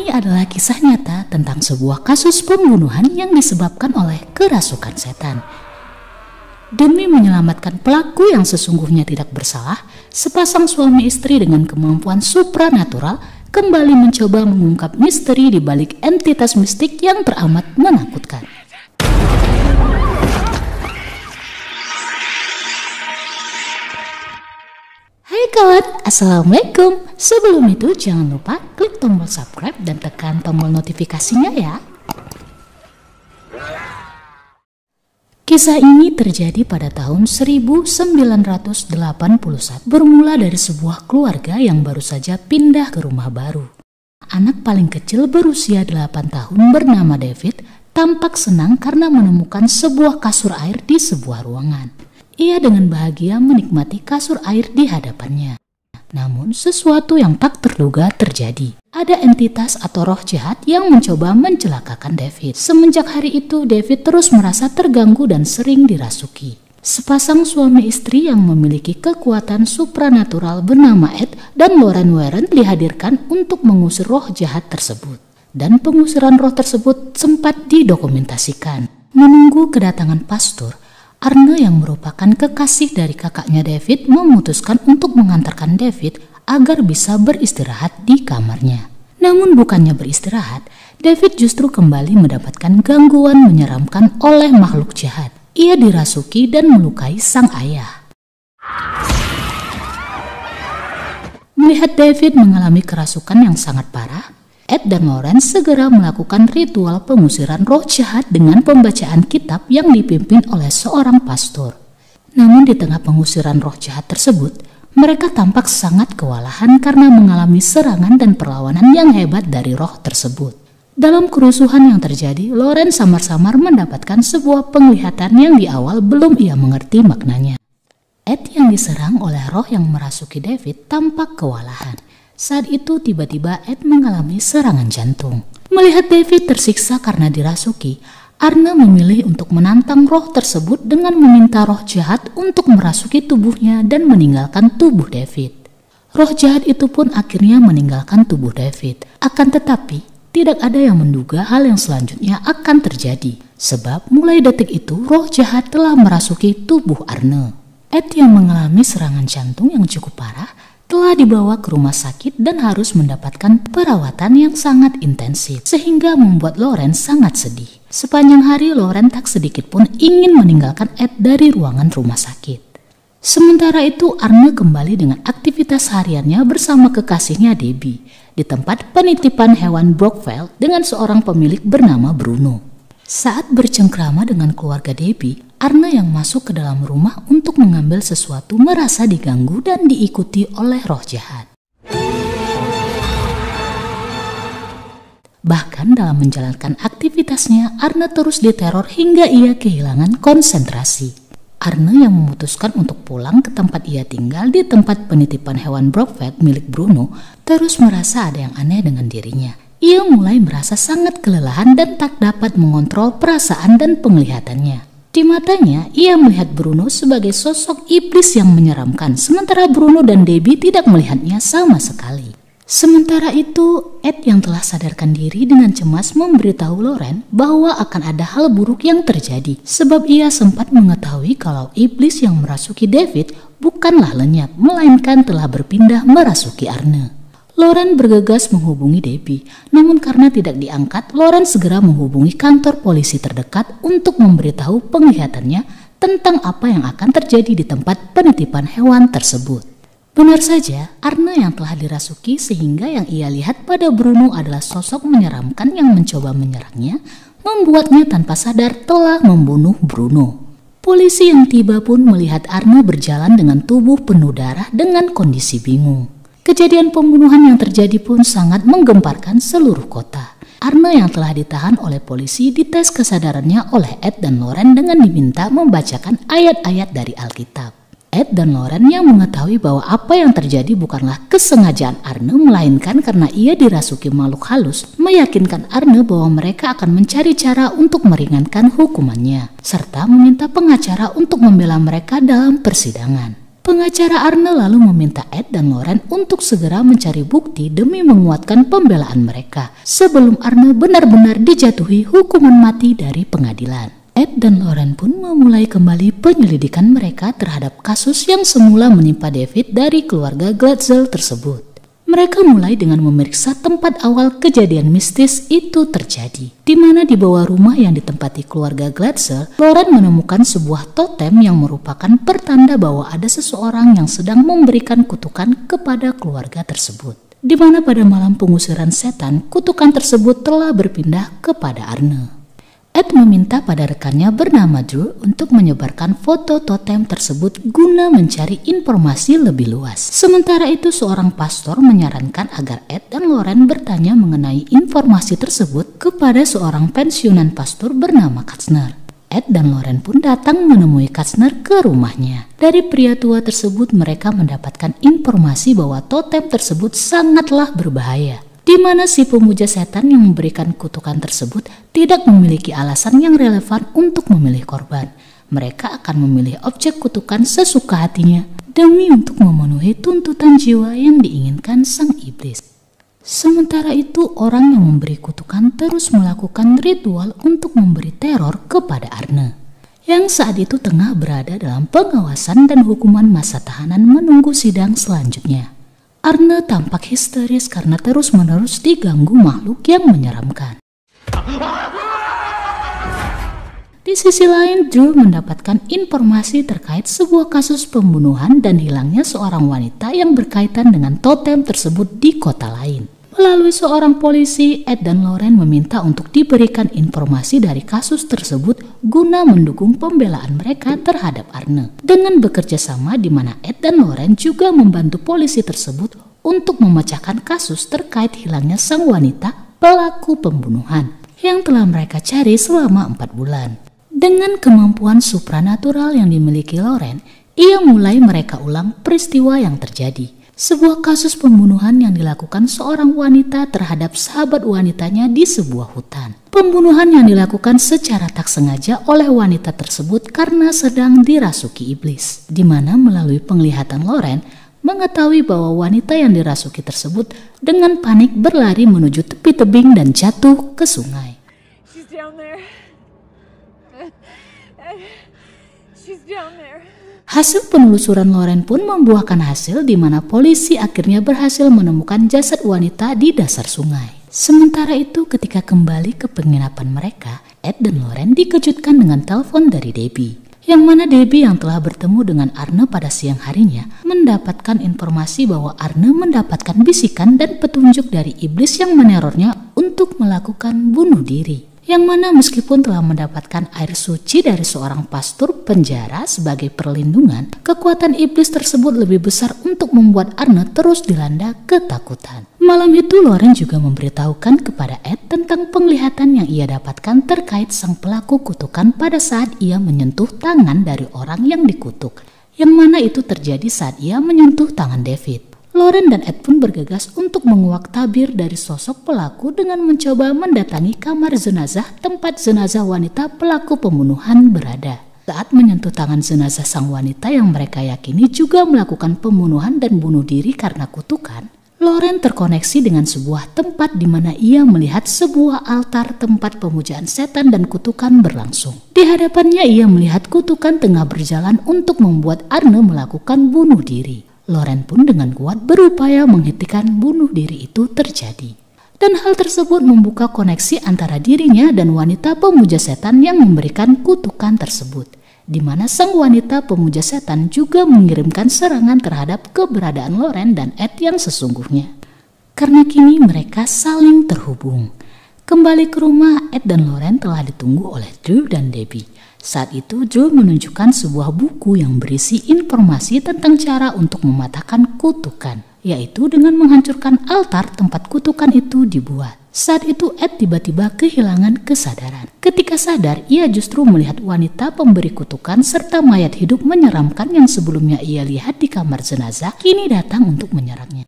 Ini adalah kisah nyata tentang sebuah kasus pembunuhan yang disebabkan oleh kerasukan setan. Demi menyelamatkan pelaku yang sesungguhnya tidak bersalah, sepasang suami istri dengan kemampuan supranatural kembali mencoba mengungkap misteri di balik entitas mistik yang teramat menakutkan. Hai kawan, Assalamualaikum. Sebelum itu jangan lupa klik tombol subscribe dan tekan tombol notifikasinya ya. Kisah ini terjadi pada tahun 1981, bermula dari sebuah keluarga yang baru saja pindah ke rumah baru. Anak paling kecil berusia 8 tahun bernama David tampak senang karena menemukan sebuah kasur air di sebuah ruangan. Ia dengan bahagia menikmati kasur air di hadapannya. Namun sesuatu yang tak terduga terjadi. Ada entitas atau roh jahat yang mencoba mencelakakan David. Semenjak hari itu David terus merasa terganggu dan sering dirasuki. Sepasang suami istri yang memiliki kekuatan supranatural bernama Ed dan Lauren Warren dihadirkan untuk mengusir roh jahat tersebut. Dan pengusiran roh tersebut sempat didokumentasikan. Menunggu kedatangan pastor, Arne yang merupakan kekasih dari kakaknya David memutuskan untuk mengantarkan David agar bisa beristirahat di kamarnya. Namun bukannya beristirahat, David justru kembali mendapatkan gangguan menyeramkan oleh makhluk jahat. Ia dirasuki dan melukai sang ayah. Melihat David mengalami kerasukan yang sangat parah, Ed dan Lauren segera melakukan ritual pengusiran roh jahat dengan pembacaan kitab yang dipimpin oleh seorang pastor. Namun di tengah pengusiran roh jahat tersebut, mereka tampak sangat kewalahan karena mengalami serangan dan perlawanan yang hebat dari roh tersebut. Dalam kerusuhan yang terjadi, Lauren samar-samar mendapatkan sebuah penglihatan yang di awal belum ia mengerti maknanya. Ed yang diserang oleh roh yang merasuki David tampak kewalahan. Saat itu tiba-tiba Ed mengalami serangan jantung. Melihat David tersiksa karena dirasuki, Arne memilih untuk menantang roh tersebut dengan meminta roh jahat untuk merasuki tubuhnya dan meninggalkan tubuh David. Roh jahat itu pun akhirnya meninggalkan tubuh David. Akan tetapi, tidak ada yang menduga hal yang selanjutnya akan terjadi. Sebab mulai detik itu roh jahat telah merasuki tubuh Arne. Ed yang mengalami serangan jantung yang cukup parah telah dibawa ke rumah sakit dan harus mendapatkan perawatan yang sangat intensif, sehingga membuat Lauren sangat sedih. Sepanjang hari Lauren tak sedikit pun ingin meninggalkan Ed dari ruangan rumah sakit. Sementara itu Arne kembali dengan aktivitas hariannya bersama kekasihnya Debbie di tempat penitipan hewan Brookville dengan seorang pemilik bernama Bruno. Saat bercengkrama dengan keluarga Debbie, Arne yang masuk ke dalam rumah untuk mengambil sesuatu merasa diganggu dan diikuti oleh roh jahat. Bahkan dalam menjalankan aktivitasnya, Arne terus diteror hingga ia kehilangan konsentrasi. Arne yang memutuskan untuk pulang ke tempat ia tinggal di tempat penitipan hewan Brookville milik Bruno, terus merasa ada yang aneh dengan dirinya. Ia mulai merasa sangat kelelahan dan tak dapat mengontrol perasaan dan penglihatannya. Di matanya, ia melihat Bruno sebagai sosok iblis yang menyeramkan, sementara Bruno dan Debbie tidak melihatnya sama sekali. Sementara itu, Ed yang telah sadarkan diri dengan cemas memberitahu Lauren bahwa akan ada hal buruk yang terjadi, sebab ia sempat mengetahui kalau iblis yang merasuki David bukanlah lenyap, melainkan telah berpindah merasuki Arne. Lauren bergegas menghubungi Debbie, namun karena tidak diangkat, Lauren segera menghubungi kantor polisi terdekat untuk memberitahu penglihatannya tentang apa yang akan terjadi di tempat penitipan hewan tersebut. Benar saja, Arne yang telah dirasuki sehingga yang ia lihat pada Bruno adalah sosok menyeramkan yang mencoba menyerangnya, membuatnya tanpa sadar telah membunuh Bruno. Polisi yang tiba pun melihat Arne berjalan dengan tubuh penuh darah dengan kondisi bingung. Kejadian pembunuhan yang terjadi pun sangat menggemparkan seluruh kota. Arne yang telah ditahan oleh polisi dites kesadarannya oleh Ed dan Lauren dengan diminta membacakan ayat-ayat dari Alkitab. Ed dan Lauren yang mengetahui bahwa apa yang terjadi bukanlah kesengajaan Arne, melainkan karena ia dirasuki makhluk halus, meyakinkan Arne bahwa mereka akan mencari cara untuk meringankan hukumannya, serta meminta pengacara untuk membela mereka dalam persidangan. Pengacara Arne lalu meminta Ed dan Loren untuk segera mencari bukti demi menguatkan pembelaan mereka sebelum Arne benar-benar dijatuhi hukuman mati dari pengadilan. Ed dan Loren pun memulai kembali penyelidikan mereka terhadap kasus yang semula menimpa David dari keluarga Glatzel tersebut. Mereka mulai dengan memeriksa tempat awal kejadian mistis itu terjadi, di mana di bawah rumah yang ditempati keluarga Glatzel, Loren menemukan sebuah totem yang merupakan pertanda bahwa ada seseorang yang sedang memberikan kutukan kepada keluarga tersebut. Di mana pada malam pengusiran setan, kutukan tersebut telah berpindah kepada Arne. Ed meminta pada rekannya bernama Drew untuk menyebarkan foto totem tersebut guna mencari informasi lebih luas. Sementara itu seorang pastor menyarankan agar Ed dan Loren bertanya mengenai informasi tersebut kepada seorang pensiunan pastor bernama Katzner. Ed dan Loren pun datang menemui Katzner ke rumahnya. Dari pria tua tersebut mereka mendapatkan informasi bahwa totem tersebut sangatlah berbahaya, di mana si pemuja setan yang memberikan kutukan tersebut tidak memiliki alasan yang relevan untuk memilih korban. Mereka akan memilih objek kutukan sesuka hatinya demi untuk memenuhi tuntutan jiwa yang diinginkan sang iblis. Sementara itu orang yang memberi kutukan terus melakukan ritual untuk memberi teror kepada Arne, yang saat itu tengah berada dalam pengawasan dan hukuman masa tahanan menunggu sidang selanjutnya. Arne tampak histeris karena terus-menerus diganggu makhluk yang menyeramkan. Di sisi lain, Drew mendapatkan informasi terkait sebuah kasus pembunuhan dan hilangnya seorang wanita yang berkaitan dengan totem tersebut di kota lain. Melalui seorang polisi, Ed dan Loren meminta untuk diberikan informasi dari kasus tersebut guna mendukung pembelaan mereka terhadap Arne. Dengan bekerja sama di mana Ed dan Loren juga membantu polisi tersebut untuk memecahkan kasus terkait hilangnya sang wanita pelaku pembunuhan yang telah mereka cari selama 4 bulan. Dengan kemampuan supranatural yang dimiliki Loren, ia mulai mereka ulang peristiwa yang terjadi. Sebuah kasus pembunuhan yang dilakukan seorang wanita terhadap sahabat wanitanya di sebuah hutan. Pembunuhan yang dilakukan secara tak sengaja oleh wanita tersebut karena sedang dirasuki iblis, di mana melalui penglihatan Loren mengetahui bahwa wanita yang dirasuki tersebut dengan panik berlari menuju tepi tebing dan jatuh ke sungai. She's down there. She's down there. Hasil penelusuran Loren pun membuahkan hasil di mana polisi akhirnya berhasil menemukan jasad wanita di dasar sungai. Sementara itu ketika kembali ke penginapan mereka, Ed dan Loren dikejutkan dengan telepon dari Debbie. Yang mana Debbie yang telah bertemu dengan Arne pada siang harinya mendapatkan informasi bahwa Arne mendapatkan bisikan dan petunjuk dari iblis yang menerornya untuk melakukan bunuh diri. Yang mana meskipun telah mendapatkan air suci dari seorang pastor penjara sebagai perlindungan, kekuatan iblis tersebut lebih besar untuk membuat Arne terus dilanda ketakutan. Malam itu Loren juga memberitahukan kepada Ed tentang penglihatan yang ia dapatkan terkait sang pelaku kutukan pada saat ia menyentuh tangan dari orang yang dikutuk, yang mana itu terjadi saat ia menyentuh tangan David. Loren dan Ed pun bergegas untuk menguak tabir dari sosok pelaku dengan mencoba mendatangi kamar jenazah tempat jenazah wanita pelaku pembunuhan berada. Saat menyentuh tangan jenazah sang wanita yang mereka yakini juga melakukan pembunuhan dan bunuh diri karena kutukan, Loren terkoneksi dengan sebuah tempat di mana ia melihat sebuah altar tempat pemujaan setan dan kutukan berlangsung. Di hadapannya ia melihat kutukan tengah berjalan untuk membuat Arne melakukan bunuh diri. Loren pun dengan kuat berupaya menghentikan bunuh diri itu terjadi. Dan hal tersebut membuka koneksi antara dirinya dan wanita pemuja setan yang memberikan kutukan tersebut, di mana sang wanita pemuja setan juga mengirimkan serangan terhadap keberadaan Loren dan Ed yang sesungguhnya. Karena kini mereka saling terhubung. Kembali ke rumah, Ed dan Loren telah ditunggu oleh Drew dan Debbie. Saat itu Drew menunjukkan sebuah buku yang berisi informasi tentang cara untuk mematahkan kutukan, yaitu dengan menghancurkan altar tempat kutukan itu dibuat. Saat itu Ed tiba-tiba kehilangan kesadaran. Ketika sadar, ia justru melihat wanita pemberi kutukan serta mayat hidup menyeramkan yang sebelumnya ia lihat di kamar jenazah kini datang untuk menyerangnya.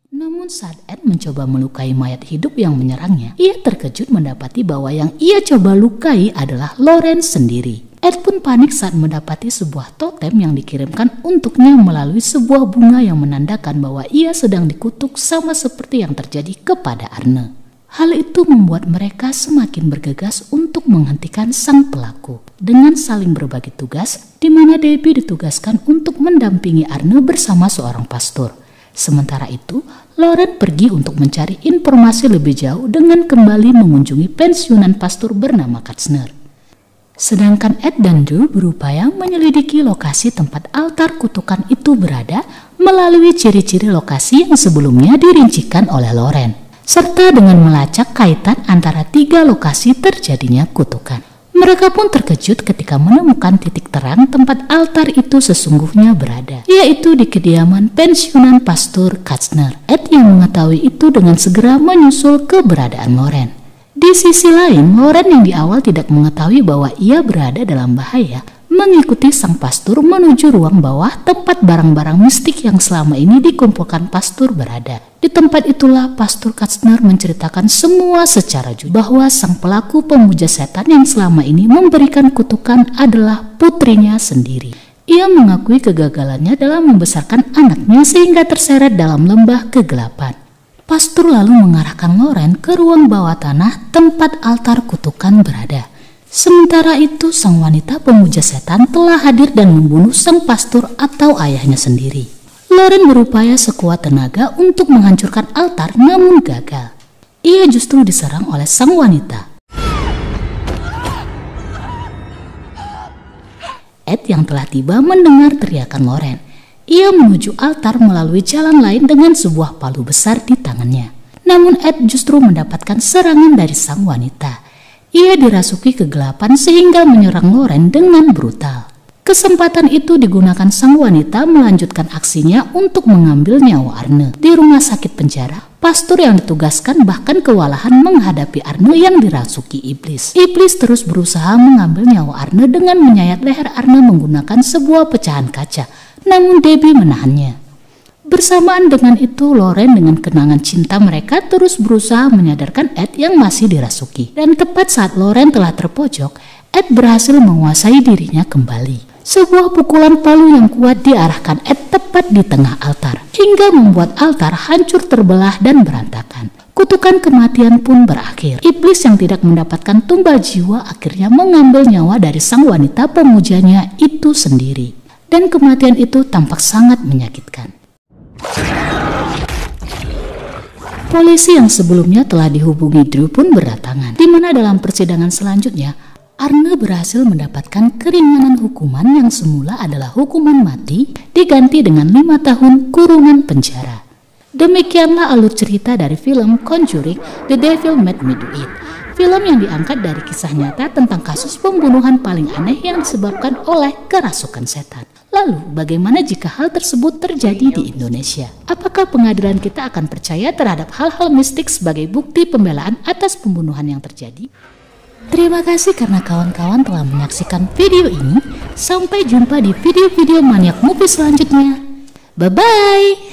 Namun Namun saat Ed mencoba melukai mayat hidup yang menyerangnya, ia terkejut mendapati bahwa yang ia coba lukai adalah Lauren sendiri. Ed pun panik saat mendapati sebuah totem yang dikirimkan untuknya melalui sebuah bunga yang menandakan bahwa ia sedang dikutuk sama seperti yang terjadi kepada Arne. Hal itu membuat mereka semakin bergegas untuk menghentikan sang pelaku dengan saling berbagi tugas, di mana Debbie ditugaskan untuk mendampingi Arne bersama seorang pastor. Sementara itu, Lauren pergi untuk mencari informasi lebih jauh dengan kembali mengunjungi pensiunan pastor bernama Katzner. Sedangkan Ed dan Drew berupaya menyelidiki lokasi tempat altar kutukan itu berada melalui ciri-ciri lokasi yang sebelumnya dirincikan oleh Lauren, serta dengan melacak kaitan antara 3 lokasi terjadinya kutukan. Mereka pun terkejut ketika menemukan titik terang tempat altar itu sesungguhnya berada, yaitu di kediaman pensiunan pastor Katzner. Ed yang mengetahui itu dengan segera menyusul keberadaan Lauren. Di sisi lain, Lauren yang di awal tidak mengetahui bahwa ia berada dalam bahaya, mengikuti sang pastor menuju ruang bawah tempat barang-barang mistik yang selama ini dikumpulkan pastor berada. Di tempat itulah pastor Katzner menceritakan semua secara jujur bahwa sang pelaku pemuja setan yang selama ini memberikan kutukan adalah putrinya sendiri. Ia mengakui kegagalannya dalam membesarkan anaknya sehingga terseret dalam lembah kegelapan. Pastor lalu mengarahkan Lauren ke ruang bawah tanah tempat altar kutukan berada. Sementara itu, sang wanita pemuja setan telah hadir dan membunuh sang pastor atau ayahnya sendiri. Lauren berupaya sekuat tenaga untuk menghancurkan altar namun gagal. Ia justru diserang oleh sang wanita. Ed yang telah tiba mendengar teriakan Lauren. Ia menuju altar melalui jalan lain dengan sebuah palu besar di tangannya. Namun Ed justru mendapatkan serangan dari sang wanita. Ia dirasuki kegelapan sehingga menyerang Lauren dengan brutal. Kesempatan itu digunakan sang wanita melanjutkan aksinya untuk mengambil nyawa Arne. Di rumah sakit penjara, pastor yang ditugaskan bahkan kewalahan menghadapi Arne yang dirasuki iblis. Iblis terus berusaha mengambil nyawa Arne dengan menyayat leher Arne menggunakan sebuah pecahan kaca. Namun Debbie menahannya. Bersamaan dengan itu, Lauren dengan kenangan cinta mereka terus berusaha menyadarkan Ed yang masih dirasuki. Dan tepat saat Lauren telah terpojok, Ed berhasil menguasai dirinya kembali. Sebuah pukulan palu yang kuat diarahkan Ed tepat di tengah altar, hingga membuat altar hancur terbelah dan berantakan. Kutukan kematian pun berakhir. Iblis yang tidak mendapatkan tumbal jiwa akhirnya mengambil nyawa dari sang wanita pemujanya itu sendiri. Dan kematian itu tampak sangat menyakitkan. Polisi yang sebelumnya telah dihubungi Drew pun berdatangan, di mana dalam persidangan selanjutnya Arne berhasil mendapatkan keringanan hukuman yang semula adalah hukuman mati diganti dengan 5 tahun kurungan penjara. Demikianlah alur cerita dari film Conjuring: The Devil Made Me Do It. Film yang diangkat dari kisah nyata tentang kasus pembunuhan paling aneh yang disebabkan oleh kerasukan setan. Lalu, bagaimana jika hal tersebut terjadi di Indonesia? Apakah pengadilan kita akan percaya terhadap hal-hal mistik sebagai bukti pembelaan atas pembunuhan yang terjadi? Terima kasih karena kawan-kawan telah menyaksikan video ini. Sampai jumpa di video-video Maniak Movie selanjutnya. Bye-bye!